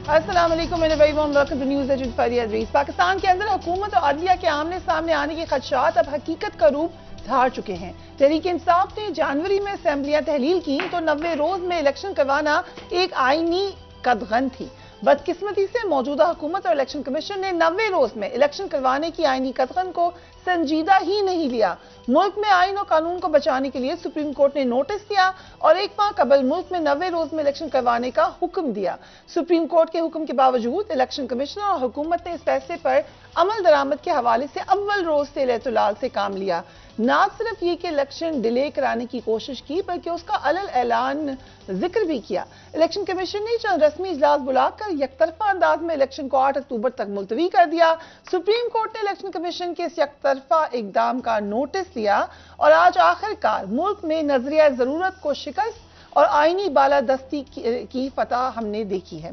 السلام علیکم میرے بھائی ویلکم ٹو نیوز ایجنٹ فریاد ریس۔ پاکستان کے اندر حکومت اور عدلیہ کے آمنے سامنے آنے کے خدشات اب حقیقت کا روپ دھار چکے ہیں۔ تحریک انصاف نے جنوری میں اسمبلیاں تحلیل کی تو 90 روز میں الیکشن کروانا ایک آئینی قدغن تھی۔ بدقسمتی سے موجودہ حکومت اور الیکشن کمیشن نے 90 روز میں الیکشن کروانے کی آئینی قدغن کو سنجیدہ ہی نہیں لیا۔ ملک میں آئین و قانون کو بچانے کے لیے سپریم کورٹ نے نوٹس دیا اور ایک ماہ قبل ملک میں 90 روز میں الیکشن کروانے کا حکم دیا۔ سپریم کورٹ کے حکم کے باوجود الیکشن کمیشنر اور حکومت نے اس فیصلے پر عمل درآمد کے حوالے سے اول روز سے اعتدال سے کام لیا۔ نہ صرف یہ کہ الیکشن ڈیلے کرانے کی کوشش کی بلکہ اس کا علل اعلان ذکر بھی کیا۔ الیکشن کمیشن نے چند رسمی اجلاس بلا کر یک طرفہ انداز میں الیکشن کو 8 اکتوبر تک ملتوی کر دیا۔ سپریم کورٹ نے الیکشن کمیشن کے اس یک طرفہ اقدام کا نوٹس لیا اور آج آخر کار ملک میں نظریہ ضرورت کو شکست اور آئینی بالادستی کی فتح ہم نے دیکھی ہے۔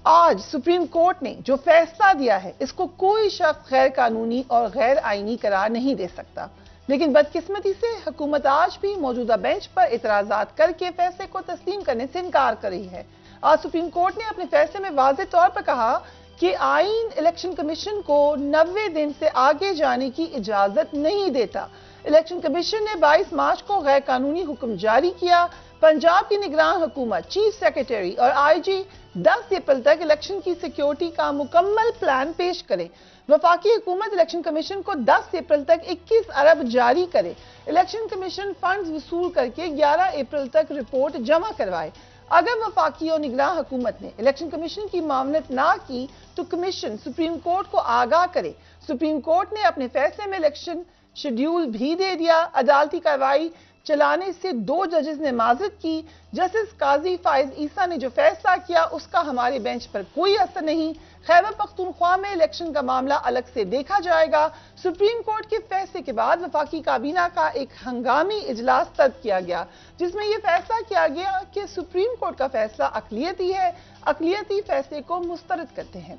آج سپریم کورٹ نے جو فیصلہ دیا ہے اس کو کوئی شخص غیر قانونی اور غیر آئینی قرار نہیں دے سکتا، لیکن بدقسمتی سے حکومت آج بھی موجودہ بینچ پر اعتراضات کر کے فیصلے کو تسلیم کرنے سے انکار کر رہی ہے۔ آج سپریم کورٹ نے اپنے فیصلے میں واضح طور پر کہا کہ آئین الیکشن کمیشن کو 90 دن سے آگے جانے کی اجازت نہیں دیتا۔ الیکشن کمیشن نے 22 مارچ کو غیر قانونی حکم جاری کیا۔ پنجاب کی نگران حکومت، چیف سیکریٹری اور آئی جی 10 اپریل تک الیکشن کی سیکیورٹی کا مکمل پلان پیش کرے۔ وفاقی حکومت الیکشن کمیشن کو 10 اپریل تک 21 ارب جاری کرے۔ الیکشن کمیشن فنڈز وصول کر کے 11 اپریل تک رپورٹ جمع کروائے۔ اگر وفاقی اور نگراں حکومت نے الیکشن کمیشن کی معاونت نہ کی تو کمیشن سپریم کورٹ کو آگاہ کرے۔ سپریم کورٹ نے اپنے فیصلے میں الیکشن شیڈیول بھی دے دیا۔ عدالتی کارروائی چلانے سے 2 ججز نے معذرت کی۔ جسٹس قاضی فائز عیسیٰ نے جو فیصلہ کیا اس کا ہمارے بینچ پر کوئی اثر نہیں۔ خیبر پختونخوا میں الیکشن کا معاملہ الگ سے دیکھا جائے گا۔ سپریم کورٹ کے فیصلے کے بعد وفاقی کابینہ کا ایک ہنگامی اجلاس طلب کیا گیا جس میں یہ فیصلہ کیا گیا کہ سپریم کورٹ کا فیصلہ اقلیتی ہے، اقلیتی فیصلے کو مسترد کرتے ہیں۔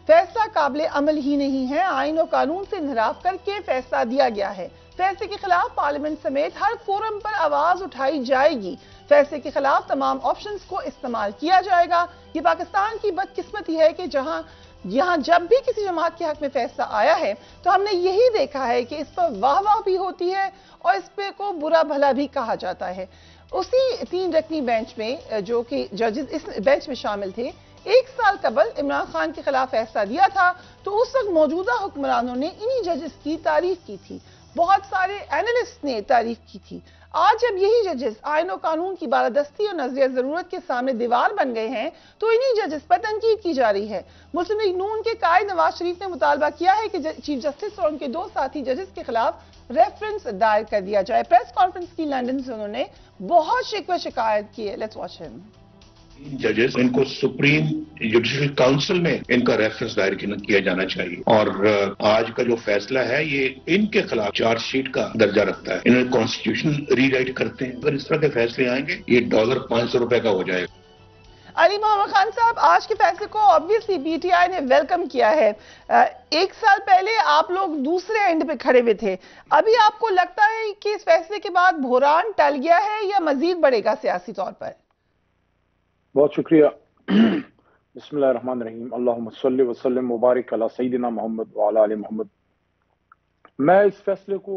فیصلہ قابل عمل ہی نہیں ہے، آئین و قانون سے انحراف کر کے فیصلہ دیا گیا ہے۔ فیصلے کے خلاف پارلیمنٹ سمیت ہر فورم پر آواز اٹھائی جائے گی۔ فیصلے کے خلاف تمام آپشنز کو استعمال کیا جائے گا۔ یہ پاکستان کی بدقسمتی ہے کہ یہاں جب بھی کسی جماعت کے حق میں فیصلہ آیا ہے تو ہم نے یہی دیکھا ہے کہ اس پر واہ واہ بھی ہوتی ہے اور اس پہ کو برا بھلا بھی کہا جاتا ہے۔ اسی 3 رکنی بینچ میں جو کہ ججز اس بینچ میں شامل تھے، 1 سال قبل عمران خان کے خلاف فیصلہ دیا تھا تو اس وقت موجودہ حکمرانوں نے انہی ججز کی تعریف کی تھی، بہت سارے اینالسٹ نے تعریف کی تھی۔ آج جب یہی ججز آئین و قانون کی بالادستی اور نظریہ ضرورت کے سامنے دیوار بن گئے ہیں تو انہی ججز پر تنقید کی جا رہی ہے۔ مسلم لیگ نون کے قائد نواز شریف نے مطالبہ کیا ہے کہ چیف جسٹس اور ان کے 2 ساتھی ججز کے خلاف ریفرنس دائر کر دیا جائے۔ پریس کانفرنس کی لندن سے انہوں نے بہت شکوہ شکایت کی ہے۔ لیٹس واچ ہم۔ ججز ان کو سپریم جوڈیشل کاؤنسل میں ان کا ریفرنس دائر کیا جانا چاہیے، اور آج کا جو فیصلہ ہے یہ ان کے خلاف چارج شیٹ کا درجہ رکھتا ہے۔ انہیں کانسٹیٹیوشن ری رائٹ کرتے ہیں۔ اگر اس طرح کے فیصلے آئیں گے یہ $500 کا ہو جائے گا۔ علی محمد خان صاحب، آج کے فیصلے کو obviously پی ٹی آئی نے ویلکم کیا ہے۔ 1 سال پہلے آپ لوگ دوسرے اینڈ پہ کھڑے ہوئے تھے، ابھی آپ کو لگتا ہے کہ اس فیصلے کے بعد بحران ٹل گیا ہے یا مزید بڑھے گا سیاسی طور پر؟ بہت شکریہ۔ بسم اللہ الرحمن الرحیم، اللہم صلی وسلم مبارک علی سیدنا محمد وعلی آل محمد۔ میں اس فیصلے کو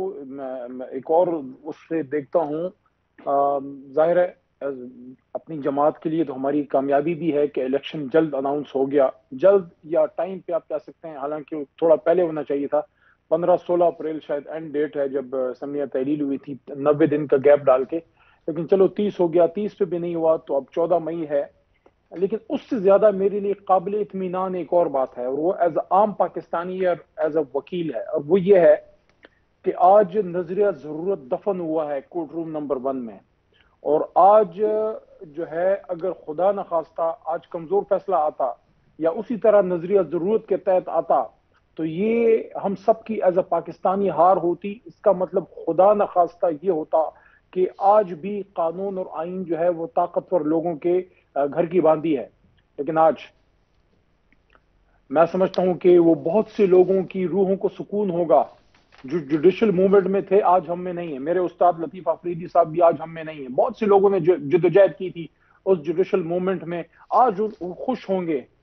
ایک اور اس سے دیکھتا ہوں، ظاہر ہے اپنی جماعت کے لیے تو ہماری کامیابی بھی ہے کہ الیکشن جلد اناؤنس ہو گیا، جلد یا ٹائم پہ آپ کہہ سکتے ہیں، حالانکہ تھوڑا پہلے ہونا چاہیے تھا۔ 15-16 اپریل شاید اینڈ ڈیٹ ہے جب اسمبلیاں تحلیل ہوئی تھی، 90 دن کا گیپ ڈال کے، لیکن چلو 30 ہو گیا، 30 پہ بھی نہیں ہوا تو اب 14 مئی ہے۔ لیکن اس سے زیادہ میرے لیے قابل اطمینان ایک اور بات ہے، اور وہ ایز اے عام پاکستانی اور ایز اے وکیل ہے، اور وہ یہ ہے کہ آج نظریہ ضرورت دفن ہوا ہے کورٹ روم نمبر 1 میں، اور آج جو ہے اگر خدا نخواستہ آج کمزور فیصلہ آتا یا اسی طرح نظریہ ضرورت کے تحت آتا تو یہ ہم سب کی ایز اے پاکستانی ہار ہوتی۔ اس کا مطلب خدا نخواستہ یہ ہوتا کہ آج بھی قانون اور آئین جو ہے وہ طاقتور لوگوں کے گھر کی باندھی ہے، لیکن آج میں سمجھتا ہوں کہ وہ بہت سے لوگوں کی روحوں کو سکون ہوگا جو جوڈیشل موومنٹ میں تھے، آج ہم میں نہیں ہیں۔ میرے استاد لطیف آفریدی صاحب بھی آج ہم میں نہیں ہیں۔ بہت سے لوگوں نے جدوجہد کی تھی اس جوڈیشل موومنٹ میں، آج وہ خوش ہوں گے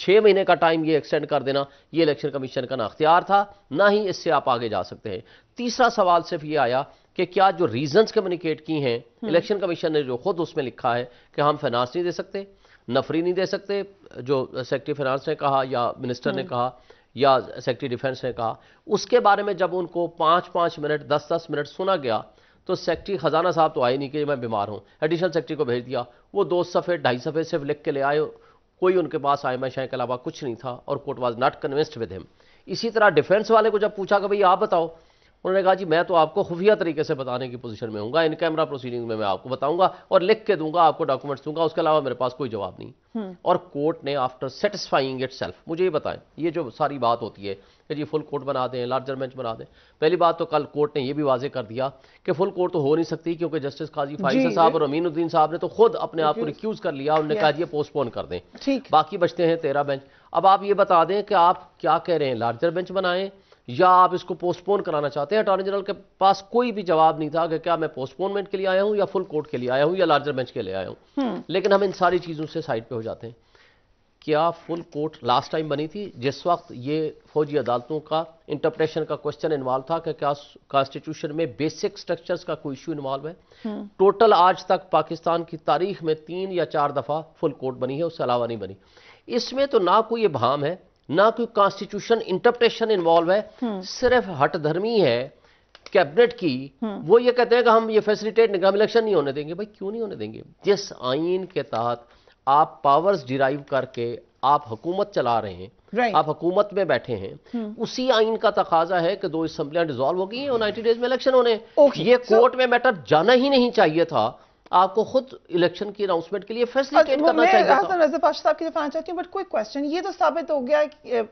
6 مہینے کا ٹائم یہ ایکسٹینڈ کر دینا یہ الیکشن کمیشن کا نہ اختیار تھا نہ ہی اس سے آپ آگے جا سکتے ہیں. تیسرا سوال صرف یہ آیا کہ کیا جو ریزنز کمیونیکیٹ کی ہیں الیکشن کمیشن نے جو خود اس میں لکھا ہے کہ ہم فائنانس نہیں دے سکتے, نفری نہیں دے سکتے, جو سیکرٹری فائنانس نے کہا یا منسٹر نے کہا یا سیکرٹری ڈیفنس نے کہا, اس کے بارے میں جب ان کو 5 منٹ 10 منٹ سنا گیا تو سیکرٹری خزانہ صاحب تو آئے نہیں کہ میں بیمار ہوں, ایڈیشنل سیکرٹری کو بھیج دیا, وہ 2 صفحے 2.5 صفحے صرف لکھ کے لے آئے, کوئی ان کے پاس آئمہ شاہ کے علاوہ کچھ نہیں تھا اور court was not convinced with ہم. اسی طرح ڈیفنس والے کو جب پوچھا کہ بھئی آپ بتاؤ, انہوں نے کہا جی میں تو آپ کو خفیہ طریقے سے بتانے کی پوزیشن میں ہوں گا, ان کیمرہ پروسیڈنگ میں آپ کو بتاؤں گا اور لکھ کے دوں گا, آپ کو ڈاکومنٹس دوں گا, اس کے علاوہ میرے پاس کوئی جواب نہیں. اور کورٹ نے آفٹر سیٹسفائنگ اٹ سیلف, مجھے یہ بتائیں یہ جو ساری بات ہوتی ہے کہ جی فل کورٹ بنا دیں, لارجر بینچ بنا دیں, پہلی بات تو کل کورٹ نے یہ بھی واضح کر دیا کہ فل کورٹ تو ہو نہیں سکتی کیونکہ جسٹس قاضی فائز صاحب اور امین الدین صاحب نے تو خود اپنے آپ کو ریکیوز کر لیا, انہوں نے کہا یہ پوسٹ پون کر دیں, باقی بچتے ہیں 13 بینچ. اب آپ یہ بتا دیں کہ آپ کیا کہہ رہے ہیں, لارجر بینچ بنائیں یا آپ اس کو پوسٹ پون کرانا چاہتے ہیں. اٹارنی جنرل کے پاس کوئی بھی جواب نہیں تھا کہ کیا میں پوسٹ پونمنٹ کے لیے آیا ہوں یا فل کورٹ کے لیے آیا ہوں یا لارجر بینچ کے لیے آیا ہوں. لیکن ہم ان ساری چیزوں سے سائڈ پہ ہو جاتے ہیں. کیا فل کورٹ لاسٹ ٹائم بنی تھی جس وقت یہ فوجی عدالتوں کا انٹرپریشن کا کوسچن انوالو تھا کہ کیا کانسٹیٹیوشن میں بیسک سٹرکچرز کا کوئی ایشو انوالو ہے؟ ٹوٹل آج تک پاکستان کی تاریخ میں 3 یا 4 دفعہ فل کورٹ بنی ہے, اس سے علاوہ نہیں بنی. اس میں تو نہ کوئی ابہام ہے نہ کوئی کانسٹیٹیوشن انٹرپریشن انوالو ہے, صرف ہٹ دھرمی ہے کیبنٹ کی. وہ یہ کہتے ہیں کہ ہم یہ فیسلیٹیٹ نہیں, ہم الیکشن نہیں ہونے دیں گے. بھائی کیوں نہیں ہونے دیں گے؟ جس آئین کے تحت آپ پاورز ڈیرائیو کر کے آپ حکومت چلا رہے ہیں, آپ حکومت میں بیٹھے ہیں, اسی آئین کا تقاضا ہے کہ 2 اسمبلیاں ڈیزالو ہو گئی ہیں اور 90 ڈیز میں الیکشن ہونے. یہ کورٹ میں میٹر جانا ہی نہیں چاہیے تھا, آپ کو خود الیکشن کی اناؤنسمنٹ کے لیے فیسلیٹیٹ کرنا چاہیے تھا. حسن رضا پاشا صاحب کی دفعہ چاہتی ہوں, بٹ کوئی کوشچن, یہ تو ثابت ہو گیا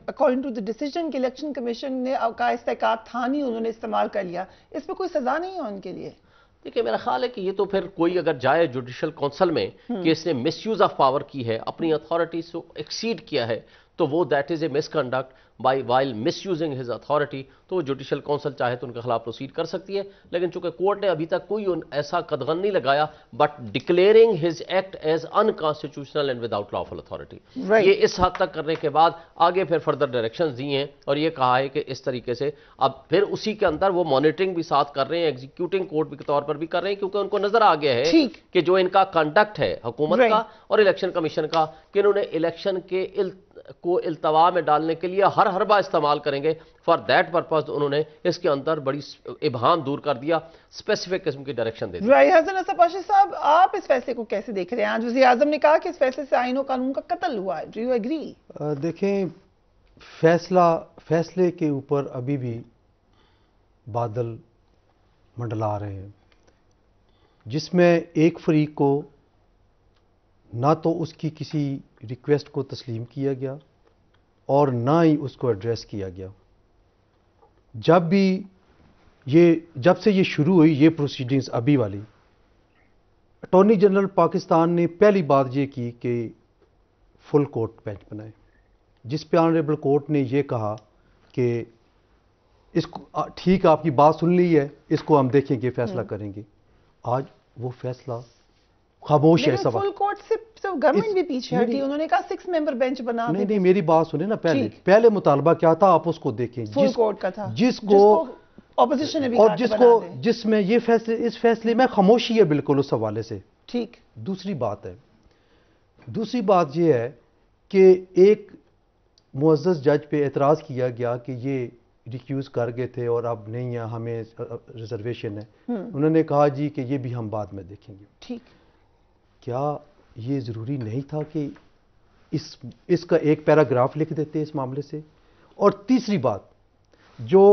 اکارڈنگ ٹو دی ڈیسیجن کہ الیکشن کمیشن نے کا استحقاق تھا نہیں, انہوں نے استعمال کر لیا. اس پہ کوئی سزا نہیں ہے ان کے لیے؟ دیکھیں میرا خیال ہے کہ یہ تو پھر کوئی اگر جائے جوڈیشل کونسل میں کہ اس نے مس یوز آف پاور کی ہے, اپنی اتھارٹی سے ایکسیڈ کیا ہے, تو وہ that is a miss conduct by while miss using his authority, تو وہ جوڈیشل کونسل چاہے تو ان کے خلاف پروسیڈ کر سکتی ہے. لیکن چونکہ کورٹ نے ابھی تک کوئی ایسا قدغن نہیں لگایا but declaring his act as unconstitutional and without lawful authority, یہ اس حد تک کرنے کے بعد آگے پھر فردر ڈائریکشنز دی ہیں اور یہ کہا ہے کہ اس طریقے سے اب پھر اسی کے اندر وہ مانیٹرنگ بھی ساتھ کر رہے ہیں, ایگزیکیوٹنگ کورٹ کے طور پر بھی کر رہے ہیں, کیونکہ ان کو نظر آ گیا ہے کہ جو ان کا کنڈکٹ ہے حکومت کا اور الیکشن کمیشن کا کہ انہوں نے الیکشن کے کو التوا میں ڈالنے کے لیے ہر حربہ استعمال کریں گے. فار دیٹ پرپز انہوں نے اس کے اندر بڑی ابہام دور کر دیا, اسپیسیفک قسم کی ڈائریکشن دے دی. حسن رضا پاشا صاحب, آپ اس فیصلے کو کیسے دیکھ رہے ہیں؟ آج وزیر اعظم نے کہا کہ اس فیصلے سے آئین و قانون کا قتل ہوا ہے. Do you agree? دیکھیں فیصلے کے اوپر ابھی بھی بادل منڈلا رہے ہیں, جس میں ایک فریق کو نہ تو اس کی کسی ریکویسٹ کو تسلیم کیا گیا اور نہ ہی اس کو ایڈریس کیا گیا. جب سے یہ شروع ہوئی یہ پروسیڈنگز ابھی والی, اٹارنی جنرل پاکستان نے پہلی بات یہ کی کہ فل کورٹ بینچ بنائے, جس پہ آنریبل کورٹ نے یہ کہا کہ اس کو ٹھیک آپ کی بات سن لی ہے, اس کو ہم دیکھیں گے, فیصلہ کریں گے. آج وہ فیصلہ خاموش ہے. فل کورٹ سے گورنمنٹ بھی پیچھے ہٹی, انہوں نے کہا 6 ممبر بینچ بنا دیں. نہیں میری بات سنیں نا, پہلے مطالبہ کیا تھا آپ اس کو دیکھیں, فل کورٹ کا تھا, جس کو اپوزیشن نے بھی اور جس میں یہ فیصلے, اس فیصلے میں خاموشی ہے بالکل اس حوالے سے. ٹھیک. دوسری بات یہ ہے کہ ایک معزز جج پہ اعتراض کیا گیا کہ یہ ریکیوز کر گئے تھے اور اب نہیں ہے, ہمیں ریزرویشن ہے. انہوں نے کہا جی کہ یہ بھی ہم بعد میں دیکھیں گے. ٹھیک. کیا یہ ضروری نہیں تھا کہ اس کا ایک پیراگراف لکھ دیتے اس معاملے سے؟ اور تیسری بات جو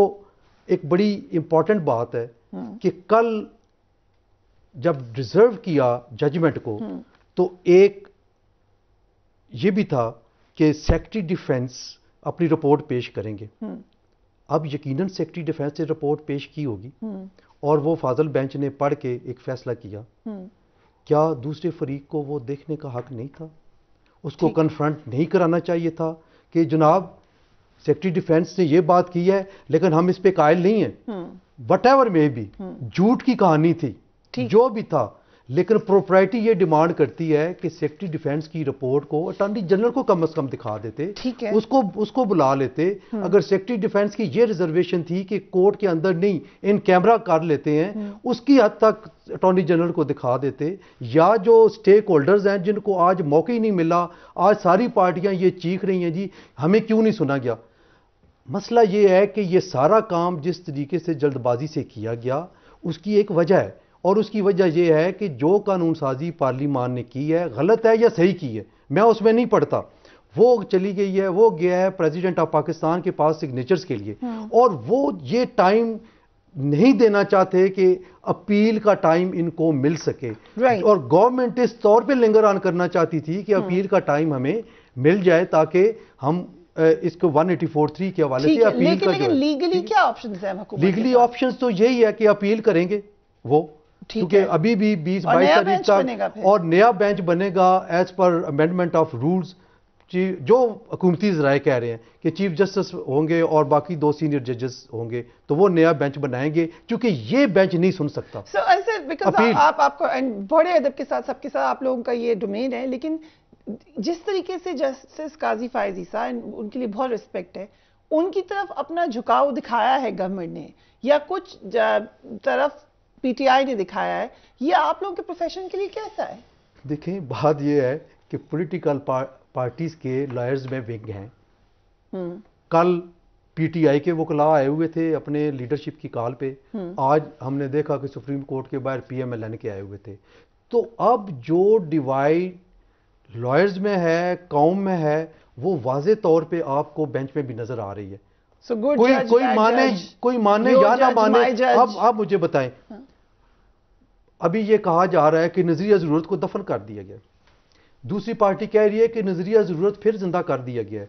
ایک بڑی امپورٹنٹ بات ہے کہ کل جب ریزرو کیا ججمنٹ کو تو ایک یہ بھی تھا کہ سیکرٹری ڈیفنس اپنی رپورٹ پیش کریں گے. اب یقیناً سیکرٹری ڈیفنس نے رپورٹ پیش کی ہوگی اور وہ فاضل بینچ نے پڑھ کے ایک فیصلہ کیا. کیا دوسرے فریق کو وہ دیکھنے کا حق نہیں تھا؟ اس کو کنفرنٹ نہیں کرانا چاہیے تھا کہ جناب سیکرٹری ڈیفنس نے یہ بات کی ہے لیکن ہم اس پہ قائل نہیں ہیں, وٹ ایور میں بھی جھوٹ کی کہانی تھی جو بھی تھا, لیکن پروپرائٹی یہ ڈیمانڈ کرتی ہے کہ سیکرٹری ڈیفینس کی رپورٹ کو اٹارنی جنرل کو کم از کم دکھا دیتے، ٹھیک ہے، اس کو بلا لیتے۔ اگر سیکرٹری ڈیفینس کی یہ ریزرویشن تھی کہ کورٹ کے اندر نہیں ان کیمرہ کر لیتے ہیں، اس کی حد تک اٹارنی جنرل کو دکھا دیتے، یا جو سٹیک ہولڈرز ہیں جن کو آج موقع ہی نہیں ملا، آج ساری پارٹیاں یہ چیخ رہی ہیں جی ہمیں کیوں نہیں سنا گیا۔ مسئلہ یہ ہے کہ یہ سارا کام جس طریقے سے جلد بازی سے کیا گیا اس کی ایک وجہ ہے، اور اس کی وجہ یہ ہے کہ جو قانون سازی پارلیمان نے کی ہے غلط ہے یا صحیح کی ہے میں اس میں نہیں پڑھتا، وہ چلی گئی ہے، وہ گیا ہے پریزیڈنٹ آف پاکستان کے پاس سگنیچرز کے لیے، اور وہ یہ ٹائم نہیں دینا چاہتے کہ اپیل کا ٹائم ان کو مل سکے، اور گورنمنٹ اس طور پہ لنگر آن کرنا چاہتی تھی کہ اپیل کا ٹائم ہمیں مل جائے تاکہ ہم اس کو 184(3) کے حوالے سے اپیل کا لیکن لیگلی کیا آپشنز ہیں حکومت؟ لیگلی آپشنز تو یہی ہے کہ اپیل کریں گے وہ، کیونکہ ابھی بھی 20-22 تاریخ تک اور نیا بینچ بنے گا as per amendment of rules, جو حکومتی ذرائع کہہ رہے ہیں کہ چیف جسٹس ہوں گے اور باقی 2 سینئر ججز ہوں گے، تو وہ نیا بینچ بنائیں گے کیونکہ یہ بینچ نہیں سن سکتا آپ کو بڑے ادب کے ساتھ سب کے ساتھ آپ لوگوں کا یہ ڈومین ہے، لیکن جس طریقے سے جسٹس قاضی فائز عیسیٰ، ان کے لیے بہت رسپیکٹ ہے، ان کی طرف اپنا جھکاؤ دکھایا ہے گورنمنٹ نے یا کچھ طرف پی ٹی آئی نے دکھایا ہے، یہ آپ لوگوں کے پروفیشن کے لیے کیسا ہے؟ دیکھیں بات یہ ہے کہ پولیٹیکل پارٹیز کے لائرز میں ونگ ہیں، کل پی ٹی آئی کے وکلاء آئے ہوئے تھے اپنے لیڈرشپ کی کال پہ، آج ہم نے دیکھا کہ سپریم کورٹ کے باہر پی ایم ایل این کے آئے ہوئے تھے، تو اب جو ڈیوائڈ لائرز میں ہے، قوم میں ہے، وہ واضح طور پہ آپ کو بینچ میں بھی نظر آ رہی ہے۔ کوئی مانے یا نہ مانے، اب مجھے بتائیں، ابھی یہ کہا جا رہا ہے کہ نظریہ ضرورت کو دفن کر دیا گیا، دوسری پارٹی کہہ رہی ہے کہ نظریہ ضرورت پھر زندہ کر دیا گیا ہے۔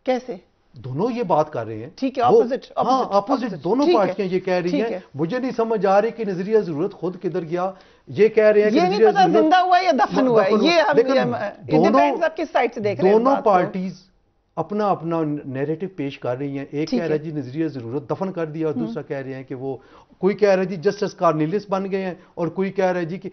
کیسے؟ دونوں یہ بات کر رہے ہیں، ٹھیک ہے، اپوزٹ دونوں پارٹیاں یہ کہہ رہی ہیں، مجھے نہیں سمجھ آ رہی کہ نظریہ ضرورت خود کدھر گیا، یہ کہہ رہے ہیں کہ نظریہ ضرورت زندہ ہوا ہے یا دفن ہوا ہے، دونوں پارٹیز اپنا اپنا نیریٹو پیش کر رہی ہیں، ایک کہہ رہا ہے جی نظریہ ضرورت دفن کر دیا، اور دوسرا کہہ رہے ہیں کہ وہ، کوئی کہہ رہا ہے جی جسٹس کارنیلیس بن گئے ہیں، اور کوئی کہہ رہا ہے جی کہ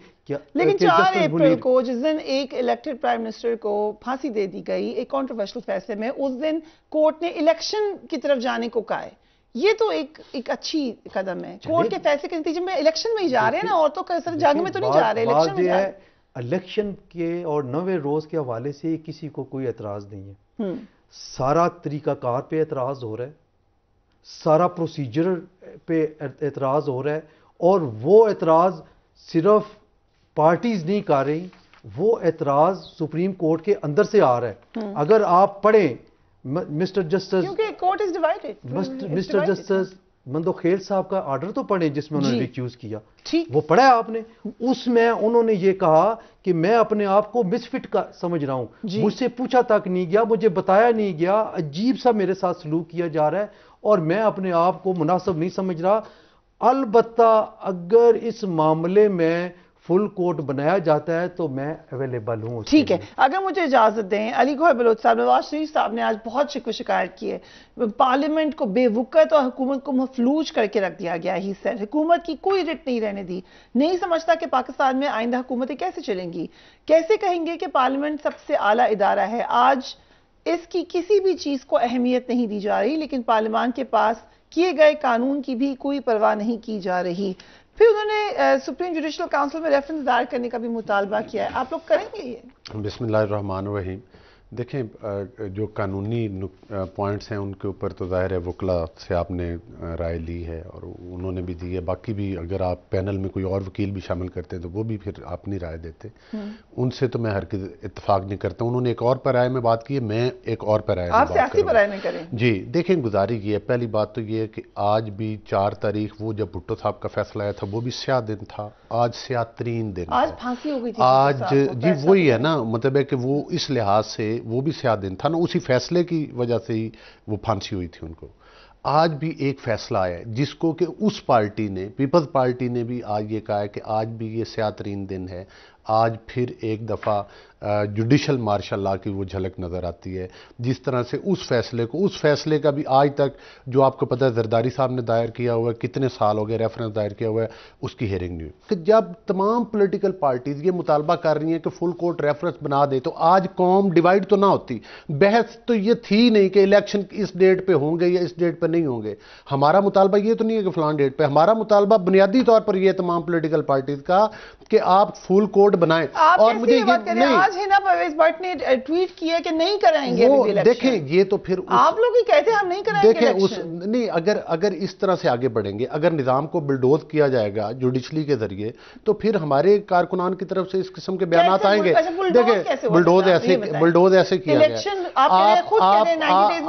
لیکن 4 اپریل کو جس دن ایک الیکٹڈ پرائم منسٹر کو پھانسی دے دی گئی ایک کنٹروورشل فیصلے میں، اس دن کورٹ نے الیکشن کی طرف جانے کو کہا ہے، یہ تو ایک اچھی قدم ہے، کورٹ کے فیصلے کے نتیجے میں الیکشن میں ہی جا رہے ہیں نا، عورتوں کا سر جنگ میں تو نہیں جا رہے، الیکشن میں جا رہے ہیں۔ الیکشن کے اور 9ویں روز کے حوالے سے کسی کو کوئی اعتراض نہیں ہے، سارا طریقہ کار پہ اعتراض ہو رہا ہے، سارا پروسیجر پہ اعتراض ہو رہا ہے، اور وہ اعتراض صرف پارٹیز نہیں کر رہی، وہ اعتراض سپریم کورٹ کے اندر سے آ رہا ہے۔ اگر آپ پڑھیں مسٹر جسٹس مندوخیل صاحب کا آرڈر تو پڑھیں جس میں انہوں نے ریکیوز کیا، وہ پڑھا ہے آپ نے، اس میں انہوں نے یہ کہا کہ میں اپنے آپ کو مس فٹ کا سمجھ رہا ہوں، مجھ سے پوچھا تک نہیں گیا، مجھے بتایا نہیں گیا، عجیب سا میرے ساتھ سلوک کیا جا رہا ہے اور میں اپنے آپ کو مناسب نہیں سمجھ رہا۔ البتہ اگر اس معاملے میں فل کورٹ بنایا جاتا ہے تو میں اویلیبل ہوں۔ ٹھیک ہے، اگر مجھے اجازت دیں، علی گوہر بلوچ صاحب، نواز شریف صاحب نے آج بہت شکایت کی ہے، پارلیمنٹ کو بے وقت اور حکومت کو مفلوج کر کے رکھ دیا گیا، ہی سیڈ حکومت کی کوئی رٹ نہیں رہنے دی، نہیں سمجھتا کہ پاکستان میں آئندہ حکومتیں کیسے چلیں گی، کیسے کہیں گے کہ پارلیمنٹ سب سے اعلیٰ ادارہ ہے، آج اس کی کسی بھی چیز کو اہمیت نہیں دی جا رہی، لیکن پارلیمان کے پاس کیے گئے قانون کی بھی کوئی پرواہ نہیں کی جا رہی۔ پھر انہوں نے سپریم جوڈیشل کاؤنسل میں ریفرنس دائر کرنے کا بھی مطالبہ کیا ہے، آپ لوگ کریں گے یہ؟ بسم اللہ الرحمن الرحیم۔ دیکھیں جو قانونی پوائنٹس ہیں ان کے اوپر تو ظاہر ہے وکلاء سے آپ نے رائے لی ہے اور انہوں نے بھی دی ہے، باقی بھی اگر آپ پینل میں کوئی اور وکیل بھی شامل کرتے ہیں تو وہ بھی پھر اپنی رائے دیتے، ان سے تو میں ہرگز اتفاق نہیں کرتا۔ انہوں نے ایک اور پیرائے میں بات کی ہے، میں ایک اور پیرائے میں بات کروں۔ آپ سیاسی پیرائے میں کریں؟ جی دیکھیں، گزاری یہ ہے، پہلی بات تو یہ ہے کہ آج بھی 4 تاریخ وہ جب بھٹو صاحب کا فیصلہ آیا تھا وہ بھی سیاہ دن تھا، آج سیاہ ترین دن، آج پھانسی ہو گئی تھی آج جی وہی ہے نا، مطلب ہے کہ وہ اس لحاظ سے وہ بھی سیاہ دن تھا نا، اسی فیصلے کی وجہ سے ہی وہ پھانسی ہوئی تھی ان کو۔ آج بھی ایک فیصلہ آیا ہے جس کو کہ اس پارٹی نے، پیپلز پارٹی نے بھی آج یہ کہا ہے کہ آج بھی یہ سیاہ ترین دن ہے، آج پھر ایک دفعہ جوڈیشل مارشل لا کی وہ جھلک نظر آتی ہے. جس طرح سے اس فیصلے کا بھی آج تک جو آپ کو پتہ ہے زرداری صاحب نے دائر کیا ہوا ہے, کتنے سال ہو گئے ریفرنس دائر کیا ہوا ہے, اس کی ہیئرنگ نہیں ہوئی. کہ جب تمام پولیٹیکل پارٹیز یہ مطالبہ کر رہی ہیں کہ فل کورٹ ریفرنس بنا دے تو آج قوم ڈیوائیڈ تو نہ ہوتی. بحث تو یہ تھی نہیں کہ الیکشن اس ڈیٹ پہ ہوں گے یا اس ڈیٹ پہ نہیں ہوں گے. ہمارا مطالبہ یہ تو نہیں ہے کہ فلان ڈیٹ پہ, ہمارا مطالبہ بنیادی طور پر یہ تمام پولیٹیکل پارٹیز کا کہ آپ فل کورٹ بنائیں. اور مجھے آج ہینا پرویز بٹ نے ٹویٹ کیا کہ نہیں کرائیں گے وہ دیکھیں, یہ تو پھر آپ لوگ ہی کہتے ہیں ہم نہیں کرائیں گے دیکھیں نہیں, اگر اس طرح سے آگے بڑھیں گے, اگر نظام کو بلڈوز کیا جائے گا جوڈیشلی کے ذریعے, تو پھر ہمارے کارکنان کی طرف سے اس قسم کے بیانات آئیں گے. دیکھیں بلڈوز ایسے کیا گیا.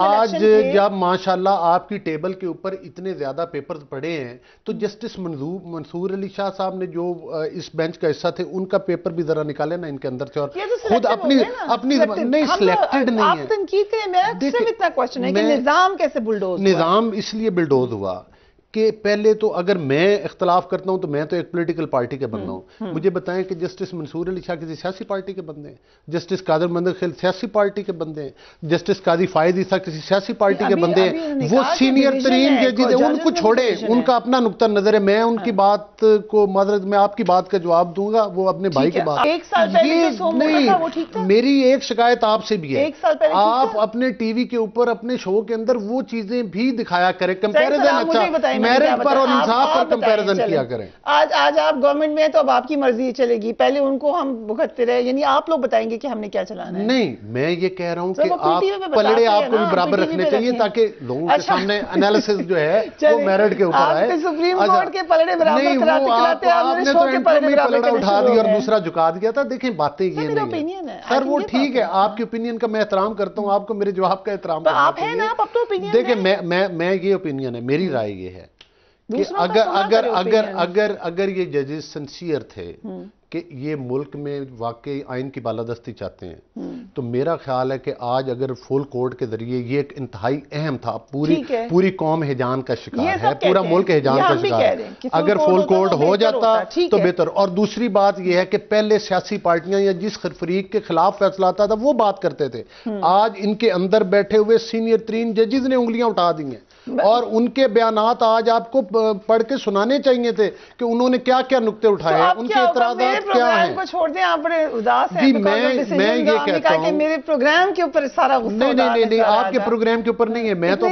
آج جب ماشاءاللہ آپ کی ٹیبل کے اوپر اتنے زیادہ پیپرز پڑے ہیں, تو جسٹس منصور علی شاہ صاحب نے جو اس بینچ کا حصہ تھے, ان کا پیپر بھی ذرا نکالے نا ان کے اندر سے, اور خود اپنی نہیں سلیکٹڈ نہیں ہے. آپ تنقید کریں, میرا صرف اتنا کوشچن ہے کہ نظام کیسے بلڈوز ہوا؟ نظام اس لیے بلڈوز ہوا کہ پہلے تو اگر میں اختلاف کرتا ہوں تو میں تو ایک پولیٹیکل پارٹی کے بندہ ہوں. مجھے بتائیں کہ جسٹس منصور علی شاہ کسی سیاسی پارٹی کے بندے ہیں, جسٹس قادر محمد خیل سیاسی پارٹی کے بندے ہیں, جسٹس قاضی فائز عیسیٰ کسی سیاسی پارٹی کے بندے ہیں. وہ سینئر ترین ججز ہیں, ان کو چھوڑیں, ان کا اپنا نقطہ نظر ہے. میں ان کی بات کو معذرت, میں آپ کی بات کا جواب دوں گا, وہ اپنے بھائی کی بات. ایک سال نہیں, میری ایک شکایت آپ سے بھی ہے, آپ اپنے ٹی وی کے اوپر اپنے شو کے اندر وہ چیزیں بھی دکھایا کریں, کمپیریزن اچھا میرٹ پر اور انصاف پر کمپیریزن کیا کریں. آج آپ گورنمنٹ میں تو اب آپ کی مرضی چلے گی, پہلے ان کو ہم بھگتتے رہے, یعنی آپ لوگ بتائیں گے کہ ہم نے کیا چلانا ہے. نہیں, میں یہ کہہ رہا ہوں کہ آپ پلڑے آپ کو بھی برابر رکھنے چاہیے تاکہ لوگوں کے سامنے انالیسس جو ہے وہ میرٹ کے اوپر آئے. سپریم کورٹ کے پلڑے برابر نہیں, وہ آپ نے تو انٹرو میں پلڑا اٹھا دیا اور دوسرا جھکا دیا تھا. دیکھیں باتیں یہ نہیں ہے سر, وہ ٹھیک ہے, آپ کی اوپینین کا میں احترام کرتا ہوں, آپ کو میرے جواب کا احترام کرنا چاہیے. دیکھیں میں یہ اوپینین ہے, میری رائے یہ ہے کہ اگر یہ ججز سنسیئر تھے کہ یہ ملک میں واقعی آئین کی بالادستی چاہتے ہیں, تو میرا خیال ہے کہ آج اگر فل کورٹ کے ذریعے یہ ایک انتہائی اہم تھا, پوری قوم ہیجان کا شکار ہے, پورا ملک ہیجان کا شکار ہے, اگر فل کورٹ ہو جاتا تو بہتر. اور دوسری بات یہ ہے کہ پہلے سیاسی پارٹیاں یا جس فریق کے خلاف فیصلہ آتا تھا وہ بات کرتے تھے, آج ان کے اندر بیٹھے ہوئے سینئر ترین ججز نے انگلیاں اٹھا دی ہیں, اور ان کے بیانات آج آپ کو پڑھ کے سنانے چاہیے تھے کہ انہوں نے کیا کیا نقطے اٹھائے ہیں, ان کے اعتراضات کیا ہیں. چھوڑ دیں, آپ بڑے اداس ہیں. جی میں یہ کہتا ہوں میرے پروگرام کے اوپر سارا غصہ. نہیں, آپ کے پروگرام کے اوپر نہیں ہے. میں تو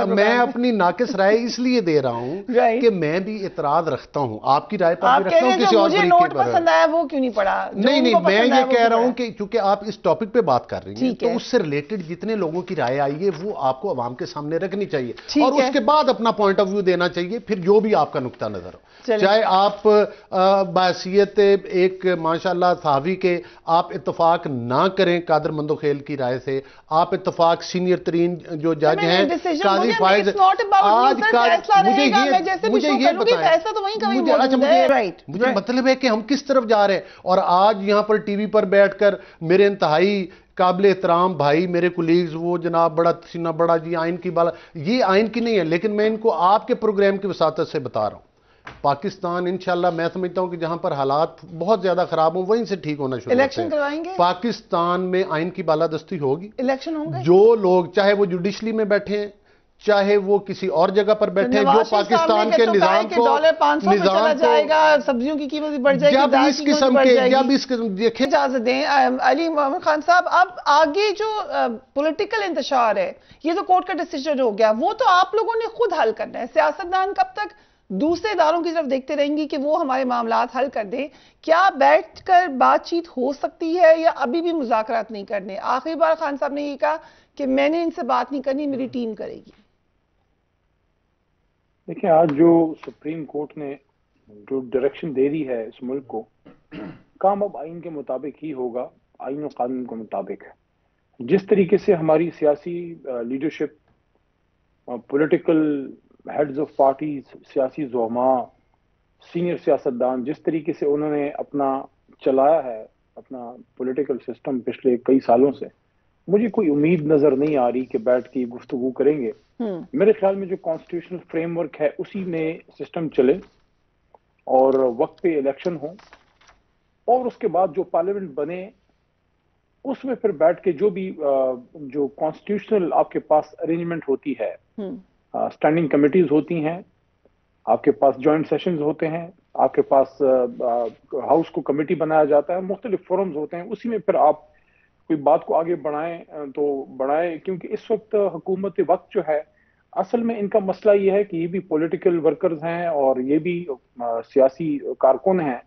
میں اپنی ناقص رائے اس لیے دے رہا ہوں کہ میں بھی اعتراض رکھتا ہوں, آپ کی رائے پر بھی رکھتا ہوں, کسی اور طریقے پر. پسند آیا وہ کیوں نہیں پڑھا؟ نہیں, میں یہ کہہ رہا ہوں کہ چونکہ آپ اس ٹاپک پہ بات کر رہی ہیں تو اس سے ریلیٹڈ جتنے لوگوں کی رائے آئی ہے وہ آپ کو عوام کے سامنے رکھنی چاہیے, اور اس کے بعد اپنا پوائنٹ آف ویو دینا چاہیے, پھر جو بھی آپ کا نقطہ نظر ہو. چاہے آپ بحیثیت ایک ماشاءاللہ صحافی کے آپ اتفاق نہ کریں قادر مندوخیل کی رائے سے, آپ اتفاق سینئر ترین جو جج ہیں قاضی فائز, آج مجھے یہ بتائیں, مجھے مطلب ہے کہ ہم کس طرف جا رہے ہیں. اور آج یہاں پر ٹی وی پر بیٹھ کر میرے انتہائی قابل احترام بھائی, میرے کولیگز, وہ جناب بڑا سینہ بڑا, جی آئین کی بالا, یہ آئین کی نہیں ہے, لیکن میں ان کو آپ کے پروگرام کی وساطت سے بتا رہا ہوں. پاکستان انشاءاللہ میں سمجھتا ہوں کہ جہاں پر حالات بہت زیادہ خراب ہوں وہیں سے ٹھیک ہونا شروع ہوتے ہیں. پاکستان میں آئین کی بالادستی ہوگی, الیکشن ہوں گے. جو لوگ چاہے وہ جوڈیشلی میں بیٹھے ہیں چاہے وہ کسی اور جگہ پر بیٹھے ہیں, جو پاکستان کے نظام کو سبزیوں کی قیمت بڑھ جائے گی, جب اس قسم کے دیکھیں. اجازت دیں علی محمد خان صاحب, اب آگے جو پولیٹیکل انتشار ہے یہ تو کورٹ کا ڈیسیجن ہو گیا, وہ تو آپ لوگوں نے خود حل کرنا ہے. سیاستدان کب تک دوسرے اداروں کی طرف دیکھتے رہیں گی کہ وہ ہمارے معاملات حل کر دیں؟ کیا بیٹھ کر بات چیت ہو سکتی ہے یا ابھی بھی مذاکرات نہیں کرنے؟ آخری بار خان صاحب نے یہ کہا کہ میں نے ان سے بات نہیں کرنی, میری ٹیم کرے گی. دیکھیں, آج جو سپریم کورٹ نے جو ڈائریکشن دے دی ہے اس ملک کو, کام اب آئین کے مطابق ہی ہوگا, آئین و قانون کے مطابق ہے. جس طریقے سے ہماری سیاسی leadership, political heads of parties, سیاسی زعماء, سینئر سیاستدان, جس طریقے سے انہوں نے اپنا چلایا ہے اپنا پولیٹیکل سسٹم پچھلے کئی سالوں سے, مجھے کوئی امید نظر نہیں آ رہی کہ بیٹھ کے گفتگو کریں گے. میرے خیال میں جو کانسٹیٹیوشنل فریم ورک ہے اسی میں سسٹم چلے, اور وقت پہ الیکشن ہوں اور اس کے بعد جو پارلیمنٹ بنے اس میں پھر بیٹھ کے جو بھی جو کانسٹیٹیوشنل آپ کے پاس ارینجمنٹ ہوتی ہے، اسٹینڈنگ کمیٹیز ہوتی ہیں، آپ کے پاس جوائنٹ سیشنز ہوتے ہیں، آپ کے پاس ہاؤس کو کمیٹی بنایا جاتا ہے، مختلف فورمز ہوتے ہیں، اسی میں پھر آپ کوئی بات کو آگے بڑھائیں تو بڑھائیں. کیونکہ اس وقت حکومت وقت جو ہے اصل میں ان کا مسئلہ یہ ہے کہ یہ بھی پولیٹیکل ورکرز ہیں اور یہ بھی سیاسی کارکن ہیں،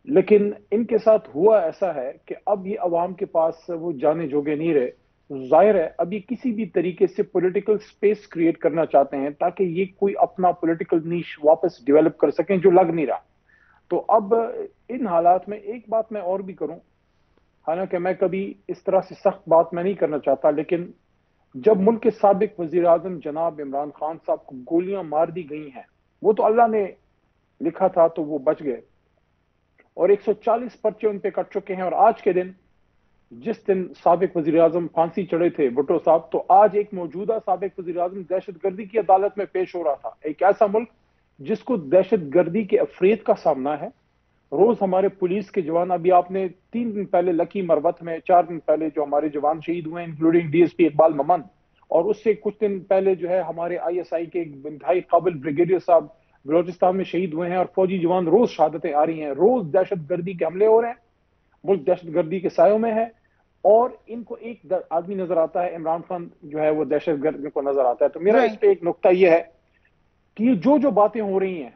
لیکن ان کے ساتھ ہوا ایسا ہے کہ اب یہ عوام کے پاس وہ جانے جوگے نہیں رہے. ظاہر ہے ابھی کسی بھی طریقے سے پولیٹیکل سپیس کریٹ کرنا چاہتے ہیں تاکہ یہ کوئی اپنا پولیٹیکل نیش واپس ڈیولپ کر سکیں جو لگ نہیں رہا. تو اب ان حالات میں ایک بات میں اور بھی کروں، حالانکہ میں کبھی اس طرح سے سخت بات میں نہیں کرنا چاہتا، لیکن جب ملک کے سابق وزیر اعظم جناب عمران خان صاحب کو گولیاں مار دی گئی ہیں، وہ تو اللہ نے لکھا تھا تو وہ بچ گئے، اور 140 پرچے ان پہ کٹ چکے ہیں. اور آج کے دن جس دن سابق وزیر اعظم پھانسی چڑھے تھے بھٹو صاحب، تو آج ایک موجودہ سابق وزیر اعظم دہشت گردی کی عدالت میں پیش ہو رہا تھا. ایک ایسا ملک جس کو دہشت گردی کے افرید کا سامنا ہے. روز ہمارے پولیس کے جوان، ابھی آپ نے 3 دن پہلے لکی مروت میں 4 دن پہلے جو ہمارے جوان شہید ہوئے including D S P Iqbal ممن، اور اس سے کچھ دن پہلے جو ہے ہمارے آئی ایس آئی کے انتہائی قابل بریگیڈیئر صاحب بلوچستان میں شہید ہوئے ہیں، اور فوجی جوان روز شہادتیں آ رہی ہیں. روز دہشت گردی کے حملے ہو رہے ہیں، ملک دہشت گردی کے سایوں میں ہے، اور ان کو ایک آدمی نظر آتا ہے، عمران خان جو ہے وہ دہشت گرد کو نظر آتا ہے. تو میرا اس پہ ایک نقطہ یہ ہے کہ یہ جو باتیں ہو رہی ہیں،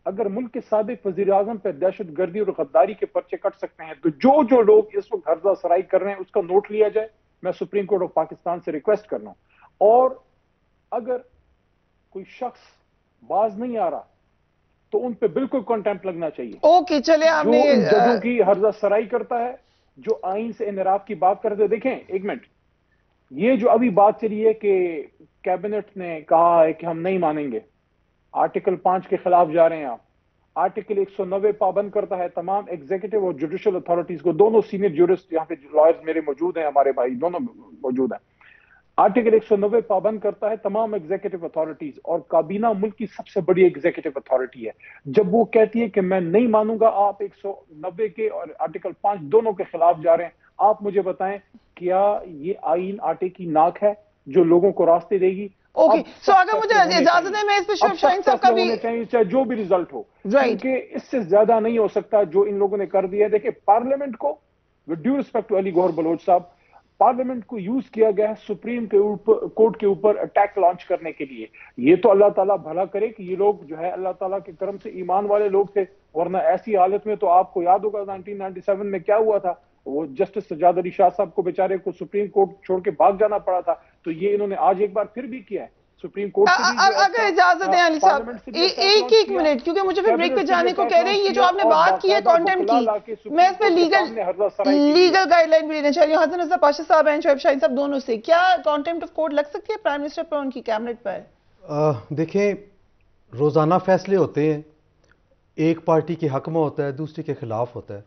اگر ملک کے سابق وزیر اعظم پہ دہشت گردی اور غداری کے پرچے کٹ سکتے ہیں، تو جو لوگ اس وقت ہرزہ سرائی کر رہے ہیں اس کا نوٹ لیا جائے. میں سپریم کورٹ آف پاکستان سے ریکویسٹ کر رہا ہوں، اور اگر کوئی شخص باز نہیں آ رہا تو ان پہ بالکل کنٹمپٹ لگنا چاہیے. اوکے چلے آپ جو نے ان ججوں کی ہرزہ سرائی کرتا ہے، جو آئین سے انحراف کی بات کرتے ہیں. دیکھیں ایک منٹ، یہ جو ابھی بات چلی ہے کہ کیبنٹ نے کہا ہے کہ ہم نہیں مانیں گے، آرٹیکل 5 کے خلاف جا رہے ہیں آپ. آرٹیکل 190 پابند کرتا ہے تمام ایگزیکٹو اور جوڈیشل اتھارٹیز کو. دونوں سینئر جورسٹ یہاں پہ لائرز میرے موجود ہیں، ہمارے بھائی دونوں موجود ہیں. آرٹیکل 190 پابند کرتا ہے تمام ایگزیکٹو اتھارٹیز، اور کابینہ ملک کی سب سے بڑی ایگزیکٹو اتھارٹی ہے. جب وہ کہتی ہے کہ میں نہیں مانوں گا، آپ 190 کے اور آرٹیکل 5 دونوں کے خلاف جا رہے ہیں، آپ مجھے بتائیں کیا یہ آئین آٹے کی ناک ہے جو لوگوں کو راستے دے گی؟ اوکے سو اگر مجھے اجازت ہے میں اس پہ شعیب شاہین صاحب کا بھی چاہیے چاہے جو بھی ریزلٹ ہو، کیونکہ اس سے زیادہ نہیں ہو سکتا جو ان لوگوں نے کر دیا ہے. دیکھیں پارلیمنٹ کو ود ڈیو ریسپیکٹ ٹو علی گوہر بلوچ صاحب، پارلیمنٹ کو یوز کیا گیا ہے سپریم کورٹ کے اوپر اٹیک لانچ کرنے کے لیے. یہ تو اللہ تعالیٰ بھلا کرے کہ یہ لوگ جو ہے اللہ تعالیٰ کے کرم سے ایمان والے لوگ تھے، ورنہ ایسی حالت میں تو آپ کو یاد ہوگا 1997 میں کیا ہوا تھا، وہ جسٹس سجاد علی شاہ صاحب کو بیچارے کو سپریم کورٹ چھوڑ کے بھاگ جانا پڑا تھا. تو یہ انہوں نے آج ایک بار پھر بھی کیا ہے سپریم کورٹ سے بھی. اگر اجازت ہے علی صاحب ایک منٹ، کیونکہ مجھے پھر بریک پہ جانے کو کہہ رہے ہیں. یہ جو آپ نے بات کی ہے کانٹمپٹ کی، میں اس پہ لیگل گائیڈ لائن بھی لینا چاہ رہی ہوں. حسن رضا پاشا صاحب ہیں، شعیب شاہین صاحب، دونوں سے کیا کانٹمپٹ آف کورٹ لگ سکتی ہے پرائم منسٹر پر، ان کی کیبنٹ پر؟ دیکھیں روزانہ فیصلے ہوتے ہیں، ایک پارٹی کے حق میں ہوتا ہے، دوسری کے خلاف ہوتا ہے،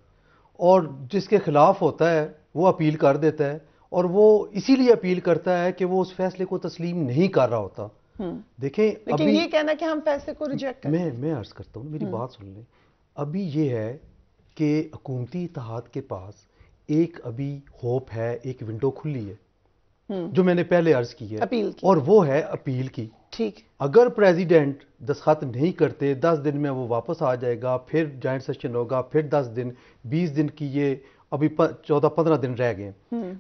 اور جس کے خلاف ہوتا ہے وہ اپیل کر دیتا ہے، اور وہ اسی لیے اپیل کرتا ہے کہ وہ اس فیصلے کو تسلیم نہیں کر رہا ہوتا. دیکھیں لیکن یہ کہنا کہ ہم فیصلے کو ریجیکٹ کریں، میں عرض کرتا ہوں، میری بات سن لیں. ابھی یہ ہے کہ حکومتی اتحاد کے پاس ایک ابھی ہوپ ہے، ایک ونڈو کھلی ہے جو میں نے پہلے عرض کی ہے، اور وہ ہے اپیل کی. ٹھیک، اگر پریزیڈنٹ دستخط نہیں کرتے 10 دن میں وہ واپس آ جائے گا، پھر جوائنٹ سیشن ہوگا، پھر 10 دن 20 دن کی، یہ ابھی 14-15 دن رہ گئے،